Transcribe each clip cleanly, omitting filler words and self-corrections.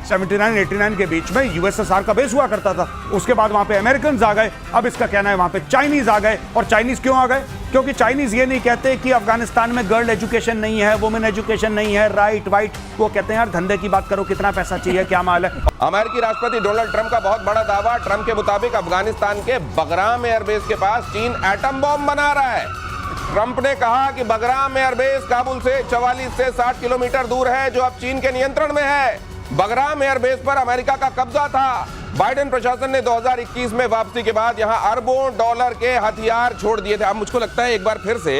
79 89 के बीच में यूएसएसआर का बेस हुआ करता था। उसके बाद वहां पे अमेरिकन आ गए, अब इसका कहना है वहां पे चाइनीज आ गए। और चाइनीज क्यों आ गए? क्योंकि चाइनीज ये नहीं कहते कि अफगानिस्तान में गर्ल एजुकेशन नहीं है, वुमेन एजुकेशन नहीं है, राइट वाइट। वो कहते हैं यार धंधे की बात करो, कितना पैसा चाहिए, क्या माल है। अमेरिकी राष्ट्रपति डोनाल्ड ट्रंप का बहुत बड़ा दावा। ट्रंप के मुताबिक अफगानिस्तान के बगराम एयरबेस के पास चीन एटम बॉम्ब बना रहा है। ट्रंप ने कहा कि बगराम एयरबेस काबुल से 44 से 60 किलोमीटर दूर है, जो अब चीन के नियंत्रण में है। बगराम एयरबेस पर अमेरिका का कब्जा था। बाइडेन प्रशासन ने 2021 में वापसी के बाद यहां अरबों डॉलर के हथियार छोड़ दिए थे। अब मुझको लगता है एक बार फिर से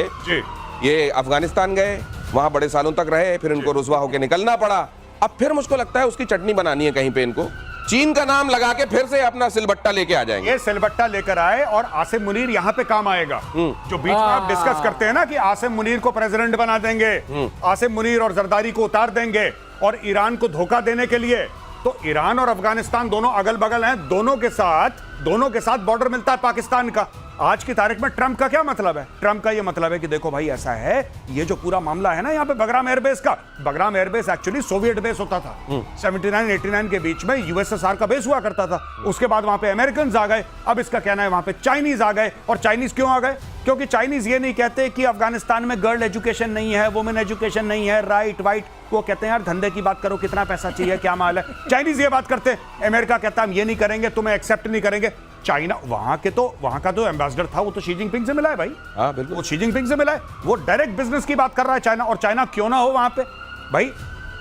ये अफगानिस्तान गए, वहां बड़े सालों तक रहे, फिर इनको रुसवा होकर निकलना पड़ा। अब फिर मुझको लगता है उसकी चटनी बनानी है कहीं पे इनको, चीन का नाम लगा के फिर से अपना सिलबट्टा लेके आ जाएंगे। ये सिलबट्टा लेकर आए और आसिम मुनीर यहाँ पे काम आएगा। जो बीच में आप डिस्कस करते हैं ना कि आसिम मुनीर को प्रेसिडेंट बना देंगे, आसिम मुनीर और जरदारी को उतार देंगे और ईरान को धोखा देने के लिए। तो ईरान और अफगानिस्तान दोनों अगल बगल हैं, दोनों के साथ बॉर्डर मिलता है पाकिस्तान का। आज की तारीख में ट्रंप का क्या मतलब है? ट्रंप का ये मतलब है कि देखो भाई ऐसा है, ये जो पूरा मामला है ना यहाँ पे बगराम एयरबेस का, Bagram airbase actually Soviet base होता था। 79 89 के बीच में यूएसएसआर का बेस हुआ करता था। उसके बाद वहां पे अमेरिकन आ गए, अब इसका कहना है वहां पे चाइनीज आ गए। और चाइनीज क्यों आ गए? क्योंकि चाइनीज ये नहीं कहते कि अफगानिस्तान में गर्ल एजुकेशन नहीं है, वुमेन एजुकेशन नहीं है, राइट वाइट। वो कहते हैं यार धंधे की बात करो, कितना पैसा चाहिए, क्या माल है। चाइनीज ये बात करते हैं, अमेरिका कहता है हम ये नहीं करेंगे, तुम्हें एक्सेप्ट नहीं करेंगे। चाइना वहां का तो एम्बेसडर था, वो तो शी जिनपिंग से मिला है भाई। हाँ बिल्कुल, वो शी जिनपिंग से मिला है, वो डायरेक्ट बिजनेस की बात कर रहा है चाइना। और चाइना क्यों ना हो वहां पे भाई,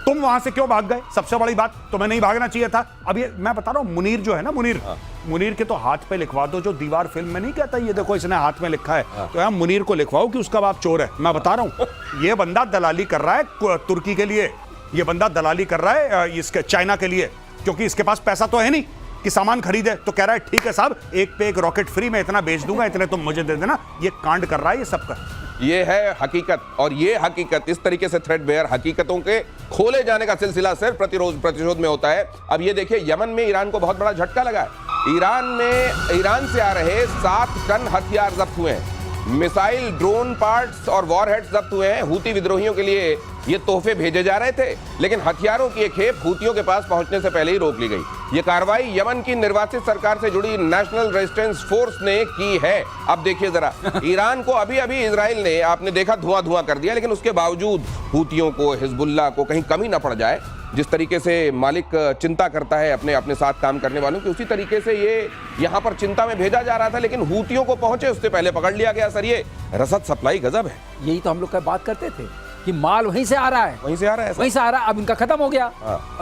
तुम वहां से क्यों भाग गए? सबसे बड़ी बात, तुम्हें नहीं भागना चाहिए था। अब ये मैं बता रहा हूं, मुनीर जो है ना, मुनीर के तो हाथ पे लिखवा दो, जो दीवार फिल्म में नहीं कहता ये देखो इसने हाथ में लिखा है, तो यार मुनीर को लिखवाओ कि उसका बाप चोर है। मैं बता रहा हूं, ये बंदा दलाली कर रहा है तुर्की के लिए, ये बंदा दलाली कर रहा है इसके चाइना के लिए, क्योंकि इसके पास पैसा तो है नहीं कि सामान खरीदे। तो कह रहा है ठीक है साहब, एक पे एक रॉकेट फ्री में इतना बेच दूंगा, इतने तुम मुझे दे देना। ये कांड कर रहा है ये सबका। ये है हकीकत, और ये हकीकत इस तरीके से थ्रेडबेयर हकीकतों के खोले जाने का सिलसिला सिर्फ प्रतिशोध में होता है। अब ये देखिए, यमन में ईरान को बहुत बड़ा झटका लगा है। ईरान से आ रहे 7 टन हथियार जब्त हुए हैं, मिसाइल, ड्रोन पार्ट्स और वॉरहेड्स जब्त हुए हैं। हूती विद्रोहियों के लिए ये तोहफे भेजे जा रहे थे, लेकिन हथियारों की एक खेप हूतियों के पास पहुंचने से पहले ही रोक ली गई। ये कार्रवाई यमन की निर्वासित सरकार से जुड़ी नेशनल रेजिस्टेंस फोर्स ने की है। अब देखिए जरा, ईरान को अभी अभी इजराइल ने, आपने देखा, धुआं कर दिया, लेकिन उसके बावजूद हूतियों को, हिजबुल्लाह को कहीं कमी ना पड़ जाए। जिस तरीके से मालिक चिंता करता है अपने साथ काम करने वालों की, उसी तरीके से ये यहाँ पर चिंता में भेजा जा रहा था, लेकिन हूतियों को पहुंचे उससे पहले पकड़ लिया गया। सर ये रसद सप्लाई गजब है। यही तो हम लोग का बात करते थे कि माल वहीं से आ रहा है, वहीं से आ रहा है। अब इनका खत्म हो गया।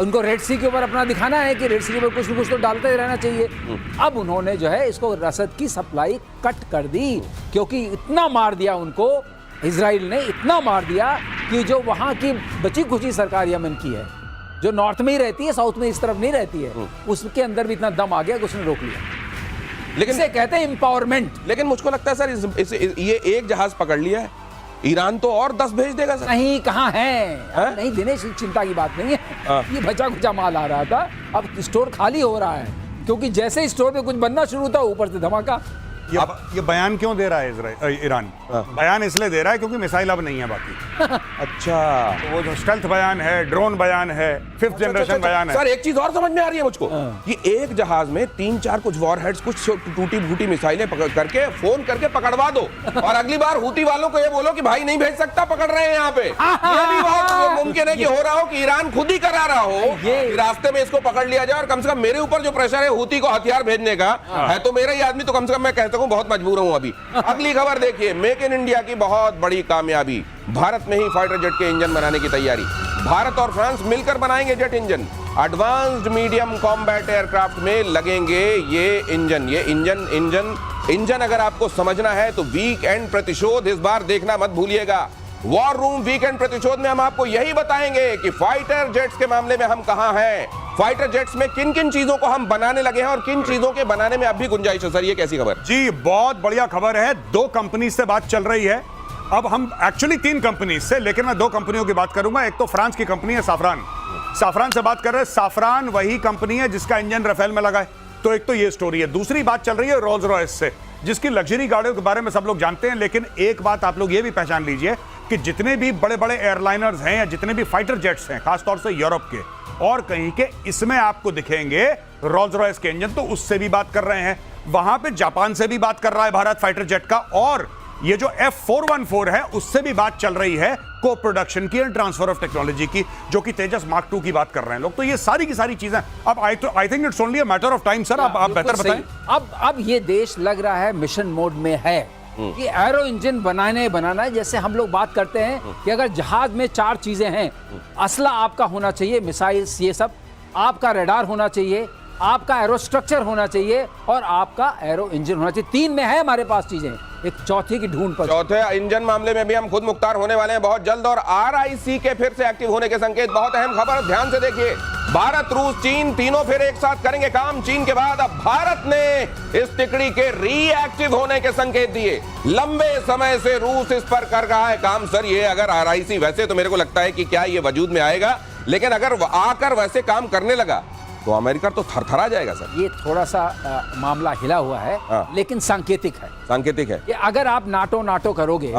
उनको रेड सी के ऊपर अपना दिखाना है कि रेड सी के ऊपर कुछ न कुछ तो डालते ही रहना चाहिए। अब उन्होंने जो है इसको रसद की सप्लाई कट कर दी, क्योंकि इतना मार दिया उनको, इजराइल ने इतना मार दिया कि जो वहां की बची खुची सरकार यमन की है, जो नॉर्थ में ही रहती है, साउथ में इस तरफ नहीं रहती है, उसके अंदर भी इतना दम आ गया कि उसने रोक लिया। लेकिन इसे कहते हैं एम्पावरमेंट। लेकिन मुझको लगता है सर, ये एक जहाज पकड़ लिया है, ईरान तो और 10 भेज देगा सर। नहीं, कहाँ है? नहीं देने, चिंता की बात नहीं है। ये बचा खुचा माल आ रहा था, अब स्टोर खाली हो रहा है, क्योंकि जैसे ही स्टोर में कुछ बनना शुरू था, ऊपर से धमाका। ये बयान क्यों दे रहा है ईरान? बयान इसलिए दे रहा है क्योंकि मिसाइल अब नहीं है बाकी। अच्छा, तो वो जो स्टेल्थ बयान है, ड्रोन बयान है, 5th जनरेशन बयान है। सर एक चीज और समझ में आ रही है मुझको, कि एक जहाज में 3-4 कुछ वॉरहेड्स, कुछ टूटी फूटी मिसाइलें करके फोन करके पकड़वा दो, और अगली बार हूती वालों को ये बोलो कि भाई नहीं भेज सकता, पकड़ रहे हैं यहाँ पे। ये भी बहुत मुमकिन है कि हो रहा हो कि ईरान खुद ही करा रहा हो, रास्ते में इसको पकड़ लिया जाए, और कम से कम मेरे ऊपर जो प्रेशर है हूती को हथियार भेजने का है, तो मेरा ही आदमी, तो कम से कम मैं कहता हूँ बहुत मजबूर हूं अभी। अगली खबर देखिए, मेक इन इंडिया की बहुत बड़ी कामयाबी। भारत में ही फाइटर जेट के इंजन बनाने की तैयारी। भारत और फ्रांस मिलकर बनाएंगे jet engine. Advanced medium combat aircraft में लगेंगे ये इंजन अगर आपको समझना है तो वीकेंड प्रतिशोध इस बार देखना मत भूलिएगा। वॉर रूम वीकेंड प्रतिशोध में हम आपको यही बताएंगे कि फाइटर जेट्स के मामले में हम कहां हैं, फाइटर जेट्स में किन किन चीजों को हम बनाने लगे हैं और किन चीजों के बनाने में अब भी गुंजाइश है। सर ये कैसी खबर? जी बहुत बढ़िया खबर है। 2 कंपनी से बात चल रही है। अब हम एक्चुअली 3 कंपनी से, लेकिन मैं 2 कंपनियों की बात करूंगा। एक तो फ्रांस की कंपनी है साफरान से बात कर रहे हैं। साफरान वही कंपनी है जिसका इंजन राफेल में लगा है। तो एक तो ये स्टोरी है। दूसरी बात चल रही है रोल्स रॉयस से, जिसकी लग्जरी गाड़ियों के बारे में सब लोग जानते हैं, लेकिन एक बात आप लोग ये भी पहचान लीजिए कि जितने भी बड़े बड़े एयरलाइनर्स हैं या जितने भी फाइटर जेट्स हैं, खासतौर से यूरोप के और कहीं के, इसमें आपको दिखेंगे रोल्स रॉयस के इंजन, तो उससे भी बात कर रहे हैं। वहां पे जापान से भी बात कर रहा है भारत फाइटर जेट का, और ये जो F414 है उससे भी बात चल रही है को प्रोडक्शन की, ट्रांसफर ऑफ टेक्नोलॉजी की, जो कि तेजस मार्क 2 की बात कर रहे हैं लोग। तो ये सारी की सारी चीजें अब I think it's only a matter of time. Sir आप बेहतर बताएं। अब ये देश लग रहा है मिशन मोड में है कि एरो इंजन बनाना है। जैसे हम लोग बात करते हैं कि अगर जहाज में 4 चीजें हैं, असला आपका होना चाहिए, मिसाइल्स, ये सब, आपका रडार होना चाहिए, आपका एरो स्ट्रक्चर होना चाहिए और आपका एरो इंजन होना चाहिए। 3 में है हमारे पास चीजें, एक चौथी की ढूंढ पर। चौथे इंजन मामले में भी हम खुद मुख्तार होने वाले हैं बहुत जल्द, और RIC के फिर से एक्टिव होने के संकेत। बहुत अहम खबर, ध्यान से देखिए। भारत, रूस, चीन तीनों फिर एक साथ करेंगे काम। चीन के बाद अब भारत ने इस तिकड़ी के रीएक्टिव होने के संकेत दिए। लंबे समय से रूस इस पर कर रहा है काम। सर ये अगर RIC, वैसे तो मेरे को लगता है कि क्या ये वजूद में आएगा, लेकिन अगर आकर वैसे काम करने लगा तो अमेरिका तो थरथरा जाएगा सर। ये थोड़ा सा मामला हिला हुआ है, लेकिन सांकेतिक है। सांकेतिक है कि अगर आप नाटो करोगे,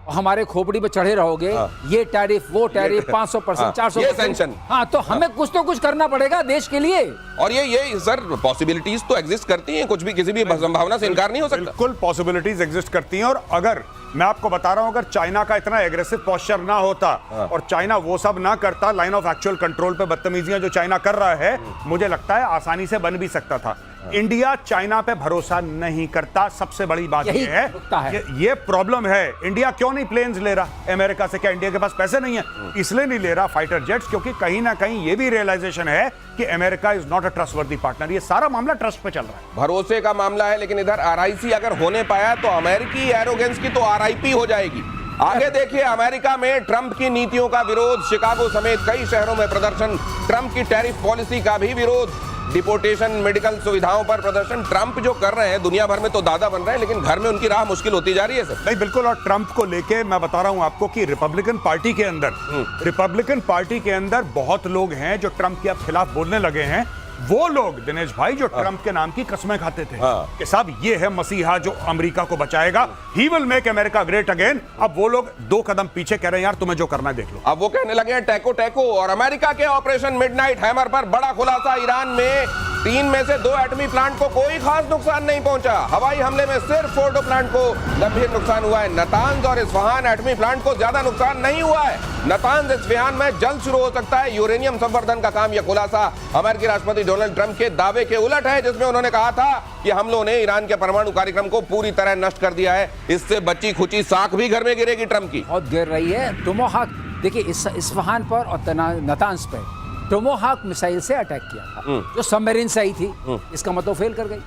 हमारे खोपड़ी पे चढ़े रहोगे, ये टैरिफ, वो टैरिफ, 500%, 400%, हाँ, तो हमें कुछ तो कुछ करना पड़ेगा देश के लिए। और ये सर पॉसिबिलिटीज तो एग्जिस्ट करती हैं, कुछ भी किसी भी संभावना से इनकार नहीं हो सकता। बिल्कुल पॉसिबिलिटीज एग्जिस्ट करती हैं। और अगर मैं आपको बता रहा हूं, अगर चाइना का इतना एग्रेसिव पोस्चर ना होता और चाइना वो सब ना करता, लाइन ऑफ एक्चुअल कंट्रोल पे बदतमीजियां जो चाइना कर रहा है, मुझे लगता है आसानी से बन भी सकता था। इंडिया चाइना पे भरोसा नहीं करता, सबसे बड़ी बात यह है, ये प्रॉब्लम है। इंडिया क्यों नहीं प्लेन्स ले रहा अमेरिका से? क्या इंडिया के पास पैसे नहीं है इसलिए नहीं ले रहा फाइटर जेट्स? क्योंकि कहीं ना कहीं ये भी रियलाइजेशन है कि America is not a trustworthy partner. ये सारा मामला ट्रस्ट पे चल रहा है, भरोसे का मामला है। लेकिन इधर RIC अगर होने पाया तो अमेरिकी एरोगेंस की तो RIP हो जाएगी। आगे देखिए, अमेरिका में ट्रंप की नीतियों का विरोध, शिकागो समेत कई शहरों में प्रदर्शन, ट्रंप की टैरिफ पॉलिसी का भी विरोध, डिपोर्टेशन, मेडिकल सुविधाओं पर प्रदर्शन। ट्रंप जो कर रहे हैं दुनिया भर में तो दादा बन रहे हैं, लेकिन घर में उनकी राह मुश्किल होती जा रही है सर। नहीं बिल्कुल। और ट्रंप को लेके मैं बता रहा हूं आपको कि रिपब्लिकन पार्टी के अंदर बहुत लोग हैं जो ट्रंप के खिलाफ बोलने लगे हैं। वो लोग, दिनेश भाई, जो ट्रंप के नाम की कसमें खाते थे कि साहब ये है मसीहा जो अमेरिका को बचाएगा, he will make America great again. अब वो लोग 2 कदम पीछे कह रहे हैं, यार तुम्हें जो करना है देख लो। अब वो कहने लगे हैं टैको। और अमेरिका के ऑपरेशन मिडनाइट हैमर पर बड़ा खुलासा, ईरान में 3 में से 2 एटमी प्लांट को कोई खास नुकसान नहीं पहुंचा। हवाई हमले में सिर्फ फोर्डो प्लांट को गंभीर नुकसान हुआ है। नातांज और इस्फहान एटमी प्लांट को ज्यादा नुकसान नहीं हुआ है। नातांज, इस्फहान में जल्द शुरू हो सकता है यूरेनियम संवर्धन का काम। यह खुलासा अमेरिकी राष्ट्रपति डोनाल्ड ट्रंप के दावे के उलट है, जिसमें उन्होंने कहा था कि हमलों ने ईरान के परमाणु कार्यक्रम को पूरी तरह नष्ट कर दिया है। इससे बची खुची साख भी घर में गिरेगी ट्रंप की। बहुत गिर रही है। टोमोहाक, देखिए इस्फहान पर और नातांज पे टोमोहाक मिसाइल से अटैक किया था, जो सबमरीन से आई थी, इसका मतलब फेल कर गई।